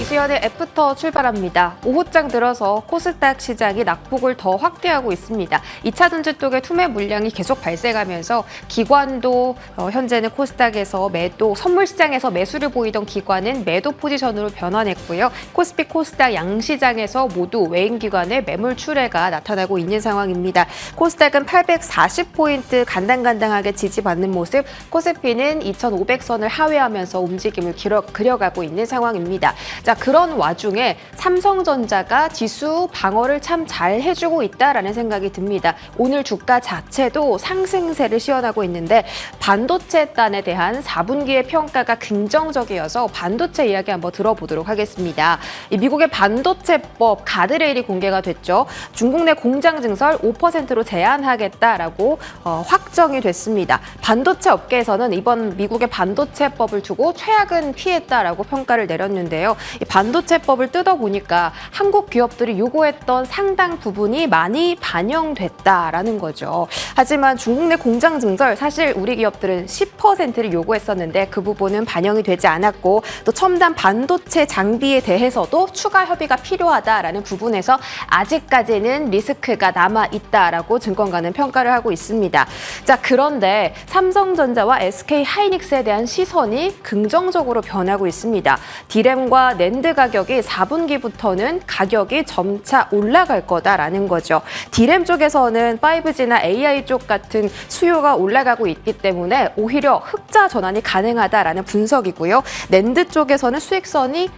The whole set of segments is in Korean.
이수연의 애프터 출발합니다. 오후장 들어서 코스닥 시장이 낙폭을 더 확대하고 있습니다. 2차 전지 쪽의 투매 물량이 계속 발생하면서 기관도 현재는 코스닥에서 매도, 선물 시장에서 매수를 보이던 기관은 매도 포지션으로 변환했고요. 코스피 코스닥 양시장에서 모두 외인 기관의 매물 출회가 나타나고 있는 상황입니다. 코스닥은 840포인트 간당간당하게 지지받는 모습, 코스피는 2,500선을 하회하면서 움직임을 그려가고 있는 상황입니다. 자, 그런 와중에 삼성전자가 지수 방어를 참 잘 해주고 있다라는 생각이 듭니다. 오늘 주가 자체도 상승세를 시현하고 있는데 반도체단에 대한 4분기의 평가가 긍정적이어서 반도체 이야기 한번 들어보도록 하겠습니다. 미국의 반도체법 가드레일이 공개가 됐죠. 중국 내 공장 증설 5%로 제한하겠다라고 확정이 됐습니다. 반도체 업계에서는 이번 미국의 반도체법을 두고 최악은 피했다라고 평가를 내렸는데요. 이 반도체법을 뜯어보니까 한국 기업들이 요구했던 상당 부분이 많이 반영됐다라는 거죠. 하지만 중국 내 공장 증설 사실 우리 기업들은 10%를 요구했었는데 그 부분은 반영이 되지 않았고 또 첨단 반도체 장비에 대해서도 추가 협의가 필요하다라는 부분에서 아직까지는 리스크가 남아있다라고 증권가는 평가를 하고 있습니다. 자, 그런데 삼성전자와 SK하이닉스에 대한 시선이 긍정적으로 변하고 있습니다. 디램과 낸드 가격이 4분기부터는 가격이 점차 올라갈 거다라는 거죠. 디램 쪽에서는 5G나 AI 쪽 같은 수요가 올라가고 있기 때문에 오히려 흑자 전환이 가능하다라는 분석이고요. 낸드 쪽에서는 수익성이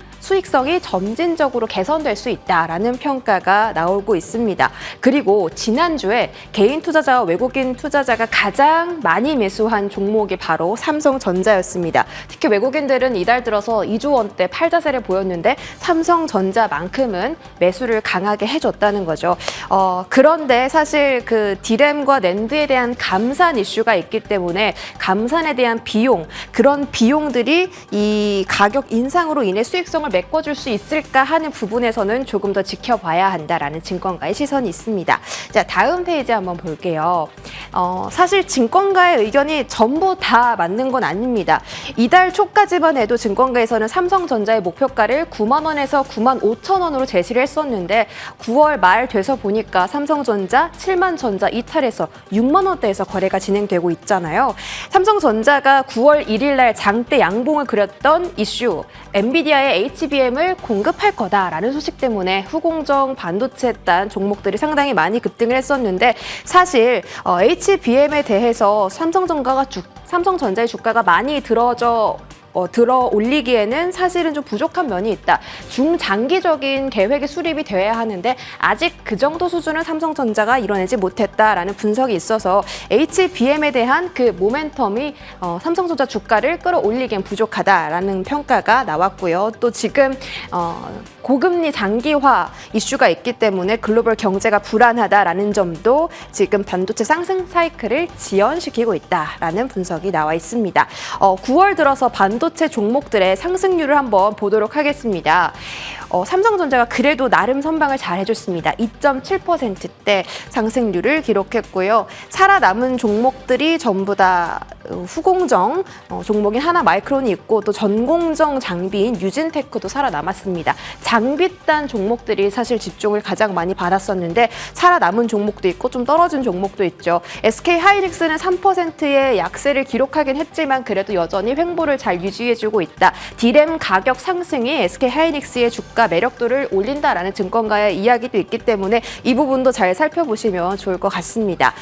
점진적으로 개선될 수 있다라는 평가가 나오고 있습니다. 그리고 지난주에 개인 투자자와 외국인 투자자가 가장 많이 매수한 종목이 바로 삼성전자였습니다. 특히 외국인들은 이달 들어서 2조 원대 팔자세를 보였는데 삼성전자만큼은 매수를 강하게 해줬다는 거죠. 그런데 사실 그 디램과 낸드에 대한 감산 이슈가 있기 때문에 감산에 대한 비용, 그런 비용들이 이 가격 인상으로 인해 수익성을 메꿔줄 수 있을까 하는 부분에서는 조금 더 지켜봐야 한다라는 증권가의 시선이 있습니다. 자, 다음 페이지 한번 볼게요. 사실 증권가의 의견이 전부 다 맞는 건 아닙니다. 이달 초까지만 해도 증권가에서는 삼성전자의 목표가를 9만 원에서 9만 5천 원으로 제시를 했었는데 9월 말 돼서 보니까 삼성전자 7만 전자 이탈해서 6만 원대에서 거래가 진행되고 있잖아요. 삼성전자가 9월 1일 날 장대 양봉을 그렸던 이슈, 엔비디아의 HBM을 공급할 거다라는 소식 때문에 후공정 반도체단 종목들이 상당히 많이 급등을 했었는데 사실 HBM에 대해서 삼성전자의 주가가 많이 들어 올리기에는 사실은 좀 부족한 면이 있다. 중장기적인 계획이 수립이 되어야 하는데 아직 그 정도 수준은 삼성전자가 이뤄내지 못했다라는 분석이 있어서 HBM에 대한 그 모멘텀이 삼성전자 주가를 끌어올리기엔 부족하다라는 평가가 나왔고요. 또 지금 고금리 장기화 이슈가 있기 때문에 글로벌 경제가 불안하다라는 점도 지금 반도체 상승 사이클을 지연시키고 있다라는 분석이 나와 있습니다. 9월 들어서 반도체 종목들의 상승률을 한번 보도록 하겠습니다. 삼성전자가 그래도 나름 선방을 잘 해줬습니다. 2.7%대 상승률을 기록했고요. 살아남은 종목들이 전부 다 후공정 종목인 하나마이크론이 있고 또 전공정 장비인 유진테크도 살아남았습니다. 장비단 종목들이 사실 집중을 가장 많이 받았었는데 살아남은 종목도 있고 좀 떨어진 종목도 있죠. SK하이닉스는 3%의 약세를 기록하긴 했지만 그래도 여전히 횡보를 잘 유지해주고 있다. 디램 가격 상승이 SK하이닉스의 주가 매력도를 올린다라는 증권가의 이야기도 있기 때문에 이 부분도 잘 살펴보시면 좋을 것 같습니다.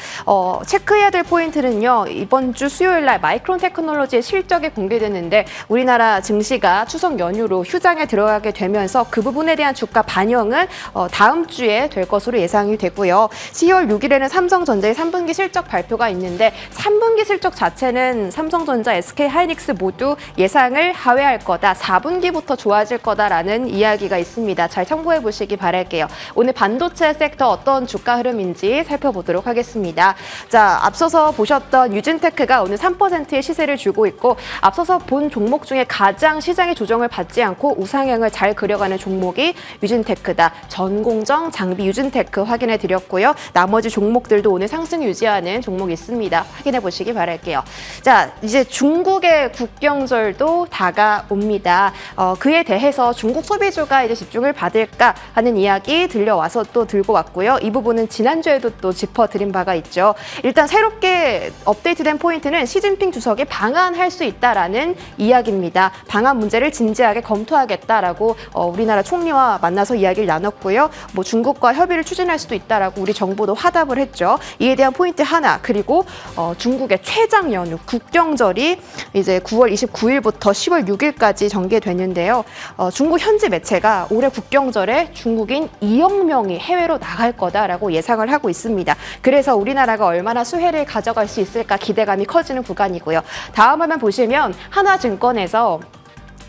체크해야 될 포인트는요. 이번 주 수요일 날 마이크론 테크놀로지의 실적이 공개됐는데 우리나라 증시가 추석 연휴로 휴장에 들어가게 되면서 그 부분에 대한 주가 반영은 다음 주에 될 것으로 예상이 되고요. 10월 6일에는 삼성전자의 3분기 실적 발표가 있는데 3분기 실적 자체는 삼성전자, SK하이닉스 모두 예상을 하회할 거다. 4분기부터 좋아질 거다라는 이야기가 있습니다. 잘 참고해 보시기 바랄게요. 오늘 반도체 섹터 어떤 주가 흐름인지 살펴보도록 하겠습니다. 자, 앞서서 보셨던 유진테크가 오늘 3%의 시세를 주고 있고 앞서서 본 종목 중에 가장 시장의 조정을 받지 않고 우상향을 잘 그려가는 종목이 유진테크다. 전공정, 장비, 유진테크 확인해 드렸고요. 나머지 종목들도 오늘 상승 유지하는 종목이 있습니다. 확인해 보시기 바랄게요. 자, 이제 중국의 국경절도 다가옵니다. 그에 대해서 중국 소비주가 이제 집중을 받을까 하는 이야기 들려와서 또 들고 왔고요. 이 부분은 지난주에도 또 짚어드린 바가 있죠. 일단 새롭게 업데이트된 포인트는 시진핑 주석이 방한할 수 있다라는 이야기입니다. 방한 문제를 진지하게 검토하겠다라고 우리나라 총리와 만나서 이야기를 나눴고요. 뭐 중국과 협의를 추진할 수도 있다라고 우리 정부도 화답을 했죠. 이에 대한 포인트 하나, 그리고 중국의 최장 연휴 국경절이 이제 9월 29일부터 10월 6일까지 전개되는데요. 중국 현지 매체가 올해 국경절에 중국인 2억 명이 해외로 나갈 거다라고 예상을 하고 있습니다. 그래서 우리나라가 얼마나 수혜를 가져갈 수 있을까 기대감이 커지는 구간이고요. 다음 화면 보시면 하나증권에서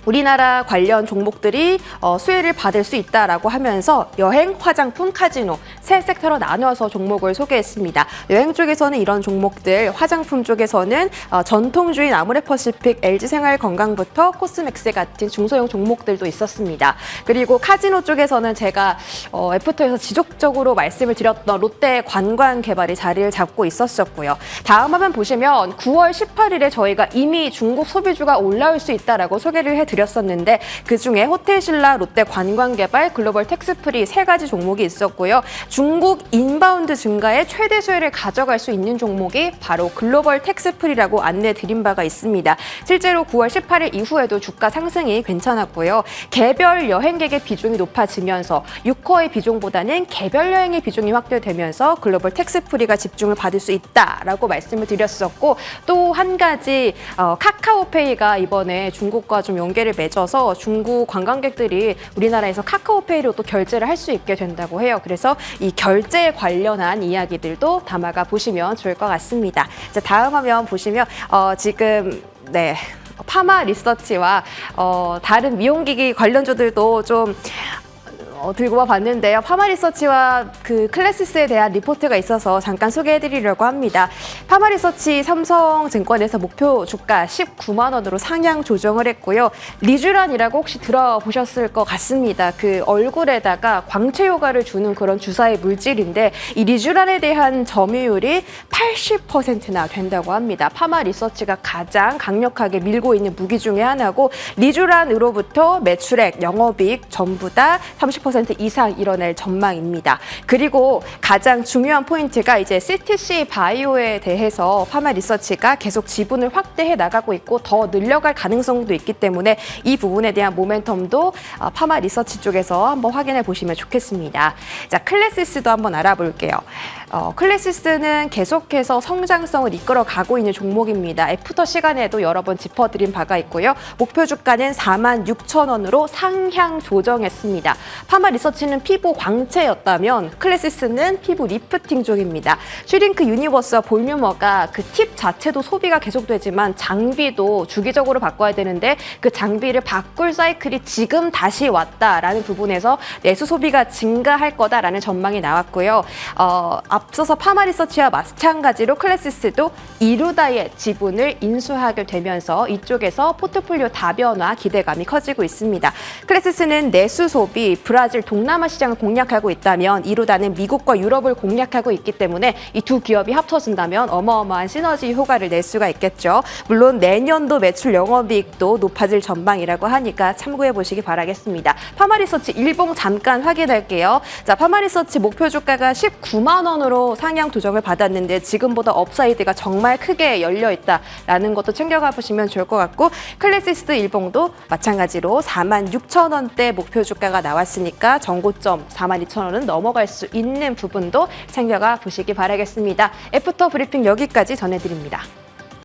우리나라 관련 종목들이 수혜를 받을 수 있다라고 하면서 여행, 화장품, 카지노 세 섹터로 나누어서 종목을 소개했습니다. 여행 쪽에서는 이런 종목들, 화장품 쪽에서는 전통주인 아모레퍼시픽, LG생활건강부터 코스맥스 같은 중소형 종목들도 있었습니다. 그리고 카지노 쪽에서는 제가 애프터에서 지속적으로 말씀을 드렸던 롯데 관광개발이 자리를 잡고 있었었고요. 다음 화면 보시면 9월 18일에 저희가 이미 중국 소비주가 올라올 수 있다라고 소개를 해드렸었는데 그중에 호텔신라, 롯데 관광개발, 글로벌 텍스프리 세 가지 종목이 있었고요. 중국 인바운드 증가에 최대 수혜를 가져갈 수 있는 종목이 바로 글로벌 텍스프리라고 안내 드린 바가 있습니다. 실제로 9월 18일 이후에도 주가 상승이 괜찮았고요. 개별 여행객의 비중이 높아지면서 6호의 비중보다는 개별 여행의 비중이 확대되면서 글로벌 텍스프리가 집중을 받을 수 있다라고 말씀을 드렸었고 또 한 가지 카카오페이가 이번에 중국과 좀 연계를 맺어서 중국 관광객들이 우리나라에서 카카오페이로 또 결제를 할 수 있게 된다고 해요. 그래서 이 결제에 관련한 이야기들도 담아가 보시면 좋을 것 같습니다. 자, 다음 화면 보시면 지금 파마 리서치와 다른 미용기기 관련주들도 좀 들고 와봤는데요. 파마리서치와 그 클래시스에 대한 리포트가 있어서 잠깐 소개해드리려고 합니다. 파마리서치 삼성증권에서 목표 주가 19만 원으로 상향 조정을 했고요. 리쥬란이라고 혹시 들어보셨을 것 같습니다. 그 얼굴에다가 광채 효과를 주는 그런 주사의 물질인데 이 리쥬란에 대한 점유율이 80%나 된다고 합니다. 파마리서치가 가장 강력하게 밀고 있는 무기 중에 하나고 리쥬란으로부터 매출액, 영업이익 전부 다 30% 이상 일어날 전망입니다. 그리고 가장 중요한 포인트가 이제 CTC 바이오에 대해서 파마 리서치가 계속 지분을 확대해 나가고 있고 더 늘려갈 가능성도 있기 때문에 이 부분에 대한 모멘텀도 파마 리서치 쪽에서 한번 확인해 보시면 좋겠습니다. 자, 클래시스도 한번 알아볼게요. 클래시스는 계속해서 성장성을 이끌어 가고 있는 종목입니다. 애프터 시간에도 여러 번 짚어드린 바가 있고요. 목표 주가는 46,000원으로 상향 조정했습니다. 파마 리서치는 피부 광채였다면 클래시스는 피부 리프팅 쪽입니다. 슈링크 유니버스와 볼뮤머가 그 팁 자체도 소비가 계속되지만 장비도 주기적으로 바꿔야 되는데 그 장비를 바꿀 사이클이 지금 다시 왔다라는 부분에서 내수 소비가 증가할 거다라는 전망이 나왔고요. 앞서서 파마 리서치와 마찬가지로 클래시스도 이루다의 지분을 인수하게 되면서 이쪽에서 포트폴리오 다변화 기대감이 커지고 있습니다. 클래시스는 내수 소비, 브라질, 동남아 시장을 공략하고 있다면 이루다는 미국과 유럽을 공략하고 있기 때문에 이 두 기업이 합쳐진다면 어마어마한 시너지 효과를 낼 수가 있겠죠. 물론 내년도 매출 영업이익도 높아질 전망이라고 하니까 참고해 보시기 바라겠습니다. 파마리서치 일봉 잠깐 확인할게요. 자, 파마리서치 목표 주가가 19만 원으로 상향 조정을 받았는데 지금보다 업사이드가 정말 크게 열려 있다라는 것도 챙겨가 보시면 좋을 것 같고 클래시스 일봉도 마찬가지로 46,000원대 목표 주가가 나왔으니까 정고점 42,000원은 넘어갈 수 있는 부분도 챙겨가 보시기 바라겠습니다. 애프터 브리핑 여기까지 전해드립니다.